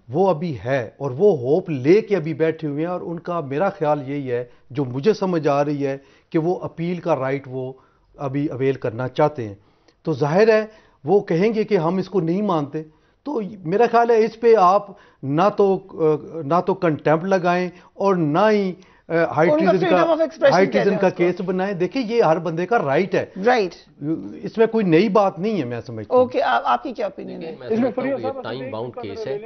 وہ ابھی ہے، اور وہ ہوپ لے کے ابھی بیٹھے ہوئے ہیں. اور ان کا میرا خیال یہی ہے، جو مجھے سمجھ آ رہی ہے، کہ وہ اپیل کا رائٹ وہ ابھی اویل کرنا چاہتے ہیں. تو ظاہر ہے وہ کہیں گے کہ ہم اس کو نہیں مانتے. تو میرا خیال ہے اس پہ آپ نہ تو کنٹمپٹ لگائیں اور نہ ہی ہائی ٹریزن کا کیس بنائیں. دیکھیں یہ ہر بندے کا رائٹ ہے، اس میں کوئی نئی بات نہیں ہے. میں سمجھتا ہوں. اوکے آپ کی کیا اوپینین ہے؟ میں سمجھتا ہوں یہ ٹائم باؤنڈ کیس ہے،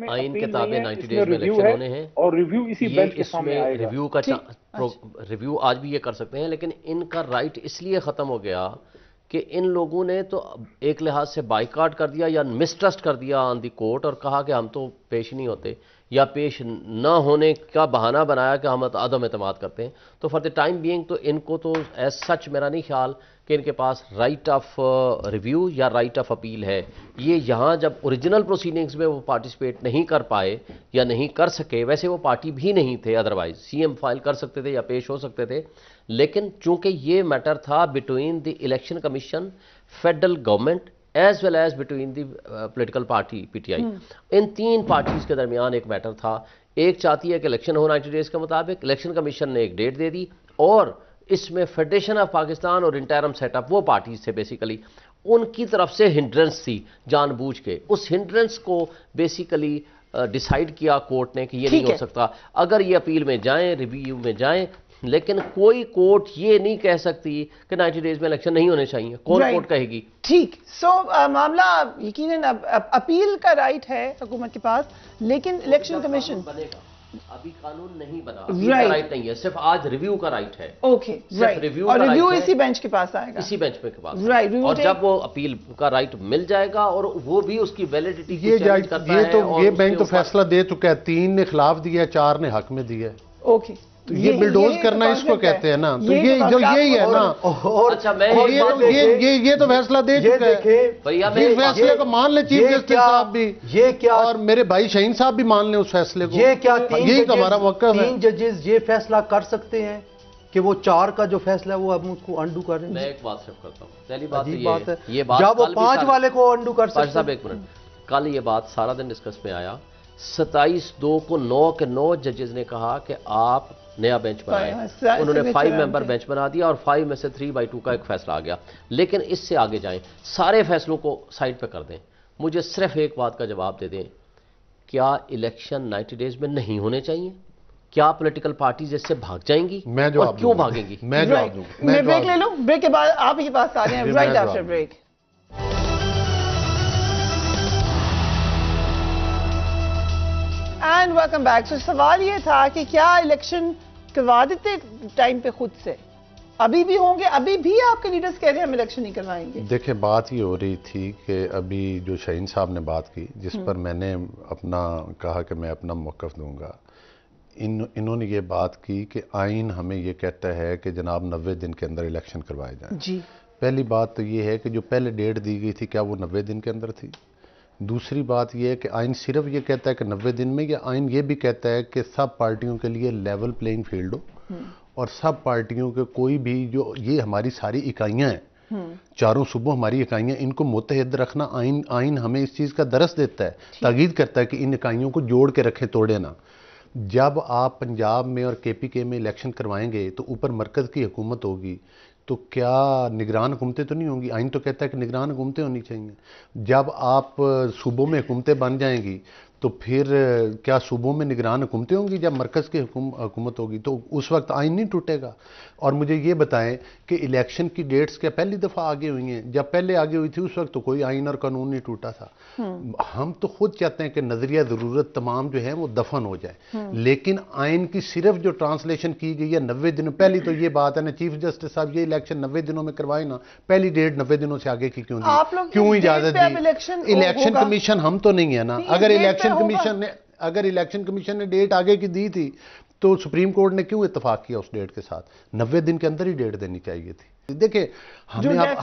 آئین کے تابع 90 ڈیز میں الیکشن ہونے ہیں، اور ریویو اسی بینچ کے اس سامنے میں آئے گا. ریویو آج بھی یہ کر سکتے ہیں، لیکن ان کا رائٹ اس لیے ختم ہو گیا کہ ان لوگوں نے تو ایک لحاظ سے بائیکاٹ کر دیا یا مسٹرسٹ کر دیا آن دی کورٹ، اور کہا کہ ہم تو پیش نہیں ہوتے، یا پیش نہ ہونے کا بہانہ بنایا کہ ہم عدم اعتماد کرتے ہیں. تو فار دی ٹائم بینگ تو ان کو تو ایز سچ میرا نہیں خیال کہ ان کے پاس رائٹ آف ریویو یا رائٹ آف اپیل ہے. یہ یہاں جب اوریجنل پروسیڈنگز میں وہ پارٹیسپیٹ نہیں کر پائے یا نہیں کر سکے، ویسے وہ پارٹی بھی نہیں تھے، ادروائز سی ایم فائل کر سکتے تھے یا پیش ہو سکتے تھے، لیکن چونکہ یہ میٹر تھا between the election commission, federal government as well as between the political party P T I, ان تین پارٹیز کے درمیان ایک میٹر تھا. ایک چاہتی ہے کہ الیکشن ہو 90 ڈیز کے مطابق، الیکشن کمیشن نے ایک ڈیٹ دے دی، اور اس میں فیڈریشن آف پاکستان اور انٹرم سیٹ اپ وہ پارٹیز تھے بیسیکلی، ان کی طرف سے ہنڈرنس تھی جان بوجھ کے. اس ہنڈرنس کو بیسیکلی ڈیسائیڈ کیا کورٹ نے کہ یہ نہیں ہو سکتا. اگر یہ اپیل میں جائیں، ریویو میں جائیں، لیکن کوئی کورٹ یہ نہیں کہہ سکتی کہ 90 ڈیز میں الیکشن نہیں ہونے چاہیے. کون کورٹ کہے گی؟ ٹھیک. سو معاملہ یقیناً اپیل کا رائٹ ہے حکومت کے پاس، لیکن الیکشن کمیشن بنے گا. ابھی قانون نہیں بنا، رائٹ نہیں ہے، صرف آج ریویو کا رائٹ ہے. اوکے، اور ریویو اسی بینچ کے پاس آئے گا، اسی بینچ پہ کے پاس. اور جب وہ اپیل کا رائٹ مل جائے گا اور وہ بھی اس کی ویلیڈیٹی کو چیلنج کرتا ہے، یہ بینچ تو فیصلہ دے چکا ہے، 3 نے خلاف دیا، 4 نے حق میں دیا ہے. اوکے، تو یہ بلڈوز کرنا اس کو کہتے ہیں نا. تو یہ جو یہی ہے نا، اچھا میں یہ تو فیصلہ دے چکا ہے. اس فیصلے کو مان لیں چیف جسٹس صاحب بھی، یہ کیا، اور میرے بھائی شہین صاحب بھی مان لیں اس فیصلے کو. یہ کیا یہی تو ہمارا موقف ہے. 3 ججز یہ فیصلہ کر سکتے ہیں کہ وہ 4 کا جو فیصلہ ہے وہ اب اس کو انڈو کر رہے ہیں. میں ایک بات صرف کرتا ہوں. پہلی بات ہے یہ بات جب وہ 5 والے کو انڈو کر سکتے ہیں. صاحب ایک منٹ، کل یہ بات سارا دن ڈسکس میں آیا، 27/2 کو 9 کے 9 ججز نے کہا کہ آپ نیا بینچ بنائیں. انہوں نے 5 ممبر بینچ بنا دیا اور 5 میں سے 3/2 کا ایک فیصلہ آ گیا. لیکن اس سے آگے جائیں، سارے فیصلوں کو سائڈ پہ کر دیں، مجھے صرف ایک بات کا جواب دے دیں، کیا الیکشن 90 ڈیز میں نہیں ہونے چاہیے؟ کیا پولیٹیکل پارٹیز اس سے بھاگ جائیں گی؟ میں جواب اور کیوں بھاگیں گی؟ میں جواب دوں. میں بریک لے لوں، بریک کے بعد آپ ہی پاس آ رہے ہیں، right after break. And welcome back. تو سوال یہ تھا کہ کیا الیکشن کروا دیتے ٹائم پہ خود سے؟ ابھی بھی ہوں گے؟ ابھی بھی آپ کے لیڈرز کہہ رہے ہیں ہم الیکشن نہیں کروائیں گے. دیکھیں بات یہ ہو رہی تھی کہ ابھی جو شہین صاحب نے بات کی، جس پر میں نے اپنا کہا کہ میں اپنا موقف دوں گا، انہوں نے یہ بات کی کہ آئین ہمیں یہ کہتا ہے کہ جناب 90 دن کے اندر الیکشن کروائے جائیں. جی، پہلی بات تو یہ ہے کہ جو پہلے ڈیٹ دی گئی تھی کیا وہ 90 دن کے اندر تھی؟ دوسری بات یہ ہے کہ آئین صرف یہ کہتا ہے کہ 90 دن میں، یا آئین یہ بھی کہتا ہے کہ سب پارٹیوں کے لیے لیول پلینگ فیلڈ ہو، اور سب پارٹیوں کے کوئی بھی جو یہ ہماری ساری اکائیاں ہیں، 4 صوبوں ہماری اکائیاں، ان کو متحد رکھنا آئین ہمیں اس چیز کا درس دیتا ہے، تاکید کرتا ہے کہ ان اکائیوں کو جوڑ کے رکھیں، توڑے نہ. جب آپ پنجاب میں اور کے پی کے میں الیکشن کروائیں گے تو اوپر مرکز کی حکومت ہوگی، تو کیا نگران حکومتیں تو نہیں ہوں گی؟ آئین تو کہتا ہے کہ نگران حکومتیں ہونی چاہیے. جب آپ صوبوں میں حکومتیں بن جائیں گی تو پھر کیا صوبوں میں نگران حکومتیں ہوں گی جب مرکز کی حکومت ہوگی؟ تو اس وقت آئین نہیں ٹوٹے گا. اور مجھے یہ بتائیں کہ الیکشن کی ڈیٹس کیا پہلی دفعہ آگے ہوئی ہیں؟ جب پہلے آگے ہوئی تھی اس وقت تو کوئی آئین اور قانون نہیں ٹوٹا تھا. ہم تو خود چاہتے ہیں کہ نظریہ ضرورت تمام جو ہیں وہ دفن ہو جائے، لیکن آئین کی صرف جو ٹرانسلیشن کی گئی ہے 90 دنوں پہلی، تو یہ بات ہے نا چیف جسٹس صاحب، یہ الیکشن 90 دنوں میں کروائے نا، پہلی ڈیٹ 90 دنوں سے آگے کی کیوں دی؟ کیوں اجازت دی؟ الیکشن کمیشن ہم تو نہیں ہے نا. اگر الیکشن کمیشن نے ڈیٹ آگے کی دی تھی تو سپریم کورٹ نے کیوں اتفاق کیا اس ڈیٹ کے ساتھ؟ 90 دن کے اندر ہی ڈیٹ دینی چاہیے تھی. دیکھیں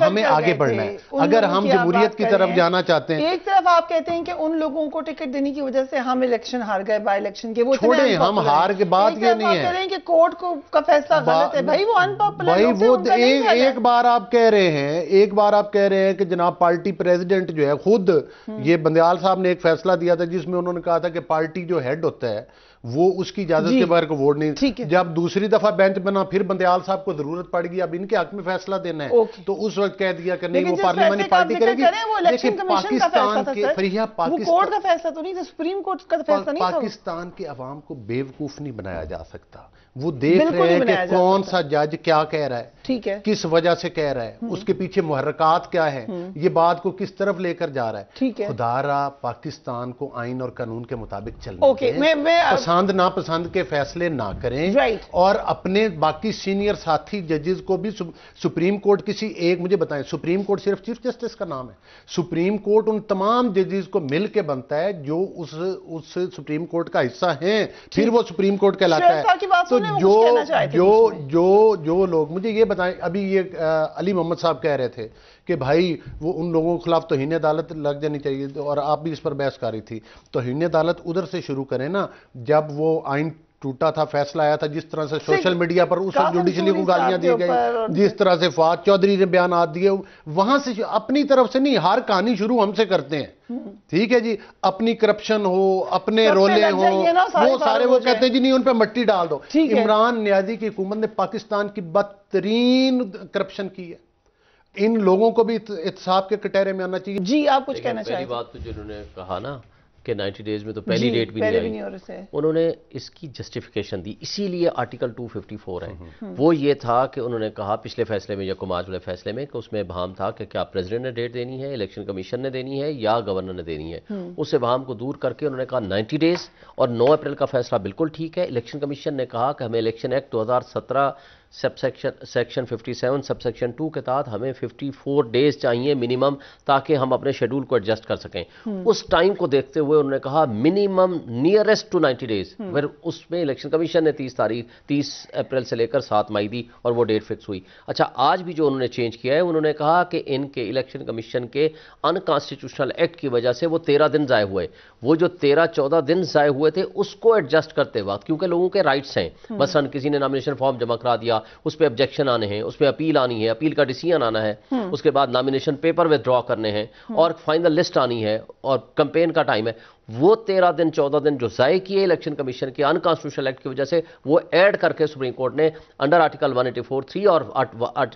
ہمیں آگے بڑھنا ہے، اگر ہم جمہوریت کی طرف جانا چاہتے ہیں. ایک طرف آپ کہتے ہیں کہ ان لوگوں کو ٹکٹ دینے کی وجہ سے ہم الیکشن ہار گئے، بائی الیکشن کے، وہ چھوڑیں، ہم ہار کے بات یہ نہیں ہے. کہہ رہے ہیں کہ کورٹ کا فیصلہ غلط ہے. بھائی وہ انپاپولر، بھائی وہ ایک بار آپ کہہ رہے ہیں کہ جناب پارٹی پریزیڈنٹ جو ہے خود، یہ بندیال صاحب نے ایک فیصلہ دیا تھا جس میں انہوں نے کہا تھا کہ پارٹی جو ہیڈ ہوتا ہے وہ اس کی اجازت کے بغیر کو ووٹ نہیں. جب دوسری دفعہ بینچ بنا پھر بندیال صاحب کو ضرورت پڑ گئی اب ان کے حق میں فیصلہ دینا ہے، تو اس وقت کہہ دیا کہ نہیں وہ پارلیمانی پارٹی کرے گی. لیکن پاکستان کے عوام کو بیوقوف نہیں بنایا جا سکتا. وہ دیکھ رہے ہیں کہ کون سا جج کیا کہہ رہا ہے، کس وجہ سے کہہ رہا ہے، اس کے پیچھے محرکات کیا ہیں، یہ بات کو کس طرف لے کر جا رہا ہے. خدا را پاکستان کو آئین اور قانون کے مطابق چلنا ہے، پسند ناپسند کے فیصلے نہ کریں، اور اپنے باقی سینئر ساتھی ججز کو بھی سپریم کورٹ کسی ایک، مجھے بتائیں سپریم کورٹ صرف چیف جسٹس کا نام ہے؟ سپریم کورٹ ان تمام ججز کو مل کے بنتا ہے جو اس سپریم کورٹ کا حصہ ہیں، پھر وہ سپریم کورٹ کہلاتا ہے. تو جو لوگ، مجھے یہ بتائیں ابھی یہ علی محمد صاحب کہہ رہے تھے کہ بھائی وہ ان لوگوں کے خلاف توہین عدالت لگ جانی چاہیے اور آپ بھی اس پر بحث کر رہی تھی. توہین عدالت ادھر سے شروع کریں نا جب وہ آئین ٹوٹا تھا, فیصلہ آیا تھا, جس طرح سے سوشل میڈیا پر اس وقت جوڈیشلی کو گالیاں دی گئی, جس طرح سے فواد چودھری نے بیانات دیے, وہاں سے اپنی طرف سے نہیں, ہر کہانی شروع ہم سے کرتے ہیں. ٹھیک ہے جی, اپنی کرپشن ہو, اپنے رولے ہو, وہ سارے وہ کہتے ہیں جی نہیں ان پہ مٹی ڈال دو. عمران نیازی کی حکومت نے پاکستان کی بدترین کرپشن کی ہے. ان لوگوں کو بھی احتساب کے کٹہرے میں آنا چاہیے. جی آپ کچھ کہنا چاہیں؟ پہلی بات تو جنہوں نے کہا نا کہ 90 ڈیز میں تو پہلی ڈیٹ بھی نہیں آئی, انہوں نے اس کی جسٹیفیکیشن دی, اسی لیے آرٹیکل 254 ہے. وہ یہ تھا کہ انہوں نے کہا پچھلے فیصلے میں یکم مارچ والے فیصلے میں کہ اس میں ابہام تھا کہ کیا پریزیڈنٹ نے ڈیٹ دینی ہے, الیکشن کمیشن نے دینی ہے یا گورنر نے دینی ہے. اس ابہام کو دور کر کے انہوں نے کہا 90 ڈیز, اور 9 اپریل کا فیصلہ بالکل ٹھیک ہے. الیکشن کمیشن نے کہا کہ ہمیں election act 2017 section 57 sub section 2 کے تحت ہمیں 54 ڈیز چاہیے منیمم, تاکہ ہم اپنے شیڈول کو ایڈجسٹ کر سکیں. اس ٹائم کو دیکھتے ہوئے انہوں نے کہا منیمم نیئرسٹ ٹو 90 ڈیز. پھر اس میں الیکشن کمیشن نے 30 اپریل سے لے کر 7 مئی دی اور وہ ڈیٹ فکس ہوئی. اچھا آج بھی جو انہوں نے چینج کیا ہے, انہوں نے کہا کہ ان کے الیکشن کمیشن کے انکانسٹیٹیوشنل ایکٹ کی وجہ سے وہ 13 دن ضائع ہوئے. وہ جو 13-14 دن ضائع ہوئے تھے اس کو ایڈجسٹ کرتے وقت, کیونکہ لوگوں کے رائٹس ہیں, مثلا کسی نے نامینیشن فارم جمع کرا دیا, اس پہ آبجیکشن آنے ہیں, اس پہ اپیل آنی ہے, اپیل کا ڈیسیژن آنا ہے, اس کے بعد نامینیشن پیپر ودرا کرنے ہیں اور فائنل لسٹ آنی ہے اور کمپین کا ٹائم ہے. وہ 13 دن 14 دن جو ضائع کیے الیکشن کمیشن کے انکانسٹیٹیوشنل ایکٹ کی وجہ سے, وہ ایڈ کر کے سپریم کورٹ نے انڈر آرٹیکل 184(3) اور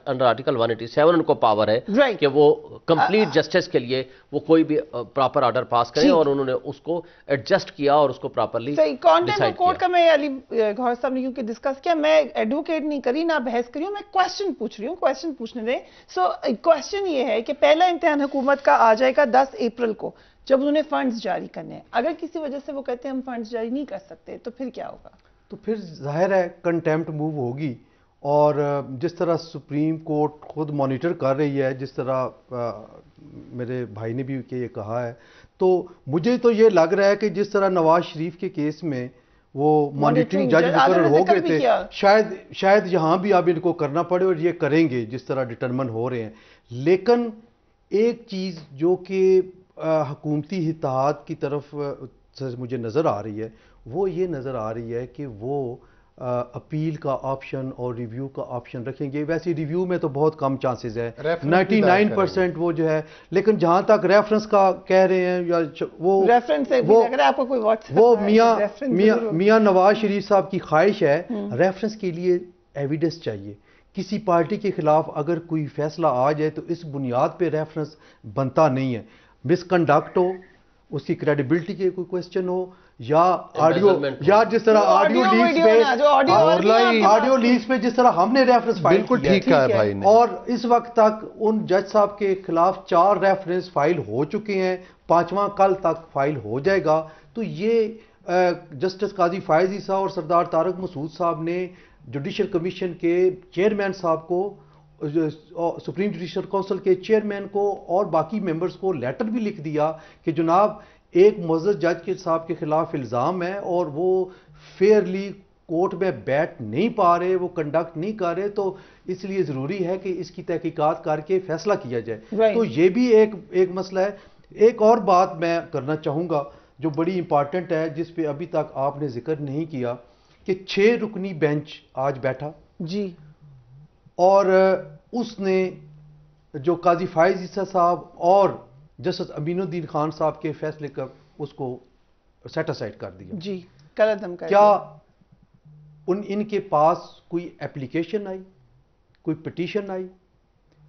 انڈر آرٹیکل 187 ان کو پاور ہے کہ وہ کمپلیٹ جسٹس کے لیے وہ کوئی بھی پراپر آرڈر پاس کریں, اور انہوں نے اس کو ایڈجسٹ کیا اور اس کو پراپرلی کانٹینٹ کورٹ کا. میں علی گوہر صاحب نے کیونکہ ڈسکس کیا, میں ایڈوکیٹ نہیں کری نہ بحث کری ہوں, میں کوشچن پوچھ رہی ہوں, کوشچن پوچھنے دیں. سو کوشچن یہ ہے کہ پہلا امتحان حکومت کا آ جائے گا 10 اپریل کو, جب انہوں نے فنڈز جاری کرنے ہیں. اگر کسی وجہ سے وہ کہتے ہیں ہم فنڈز جاری نہیں کر سکتے تو پھر کیا ہوگا؟ تو پھر ظاہر ہے کنٹیمپٹ موو ہوگی, اور جس طرح سپریم کورٹ خود مانیٹر کر رہی ہے, جس طرح میرے بھائی نے بھی یہ کہا ہے, تو مجھے تو یہ لگ رہا ہے کہ جس طرح نواز شریف کے کیس میں وہ مانیٹرنگ جج مقرر ہو گئے تھے, شاید یہاں بھی اب ان کو کرنا پڑے, اور یہ کریں گے جس طرح ڈٹرمن ہو رہے ہیں. لیکن ایک چیز جو کہ حکومتی اتحاد کی طرف مجھے نظر آ رہی ہے, وہ یہ نظر آ رہی ہے کہ وہ اپیل کا آپشن اور ریویو کا آپشن رکھیں گے. ویسے ریویو میں تو بہت کم چانسز ہے, 99% وہ جو ہے, لیکن جہاں تک ریفرنس کا کہہ رہے ہیں, یا وہ میاں نواز شریف صاحب کی خواہش ہے, ریفرنس کے لیے ایویڈنس چاہیے. کسی پارٹی کے خلاف اگر کوئی فیصلہ آ جائے تو اس بنیاد پہ ریفرنس بنتا نہیں ہے. مس کنڈکٹ ہو, اس کی کریڈیبلٹی کے کوئی کوشچن ہو, یا آڈیو, یا جس طرح آڈیو لیکس پہ جس طرح ہم نے ریفرنس فائل کیا ہے, اور اس وقت تک ان جج صاحب کے خلاف 4 ریفرنس فائل ہو چکے ہیں, 5واں کل تک فائل ہو جائے گا. تو یہ جسٹس قاضی فائز عیسیٰ اور سردار طارق مسعود صاحب نے جوڈیشل کمیشن کے چیئرمین صاحب کو, سپریم جوڈیشل کونسل کے چیئرمین کو اور باقی ممبرز کو لیٹر بھی لکھ دیا کہ جناب ایک معزز جج کے صاحب کے خلاف الزام ہے اور وہ فیئرلی کورٹ میں بیٹھ نہیں پا رہے, وہ کنڈکٹ نہیں کر رہے, تو اس لیے ضروری ہے کہ اس کی تحقیقات کر کے فیصلہ کیا جائے. تو یہ بھی ایک مسئلہ ہے. ایک اور بات میں کرنا چاہوں گا جو بڑی امپارٹنٹ ہے, جس پہ ابھی تک آپ نے ذکر نہیں کیا, کہ 6 رکنی بینچ آج بیٹھا جی, اور اس نے جو قاضی فائز عیسیٰ صاحب اور جسٹس امین الدین خان صاحب کے فیصلے کا اس کو سیٹ اسائڈ کر دیا. جی, قلعدم کر کیا ان کے پاس کوئی اپلیکیشن آئی, کوئی پٹیشن آئی,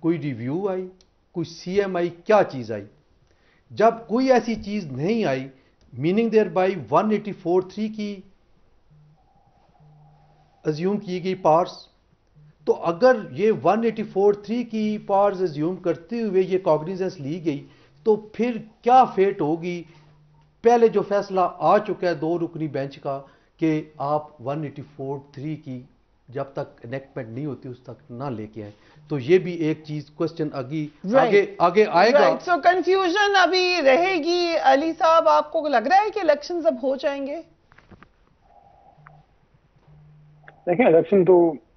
کوئی ریویو آئی, کوئی سی ایم آئی, کیا چیز آئی؟ جب کوئی ایسی چیز نہیں آئی, میننگ دیر بائی 184(3) کی ازیوم کی گئی پارس, تو اگر یہ 184(3) کی پارس ازیوم کرتے ہوئے یہ کاگنیزنس لی گئی, تو پھر کیا فیٹ ہوگی؟ پہلے جو فیصلہ آ چکا ہے 2 رکنی بینچ کا کہ آپ 184(3) کی جب تک انیکٹمنٹ نہیں ہوتی اس تک نہ لے کے آئیں, تو یہ بھی ایک چیز کوشچن آگے آئے گا. سو کنفیوژن ابھی رہے گی. علی صاحب, آپ کو لگ رہا ہے کہ الیکشنز اب ہو جائیں گے؟ دیکھیں, الیکشن تو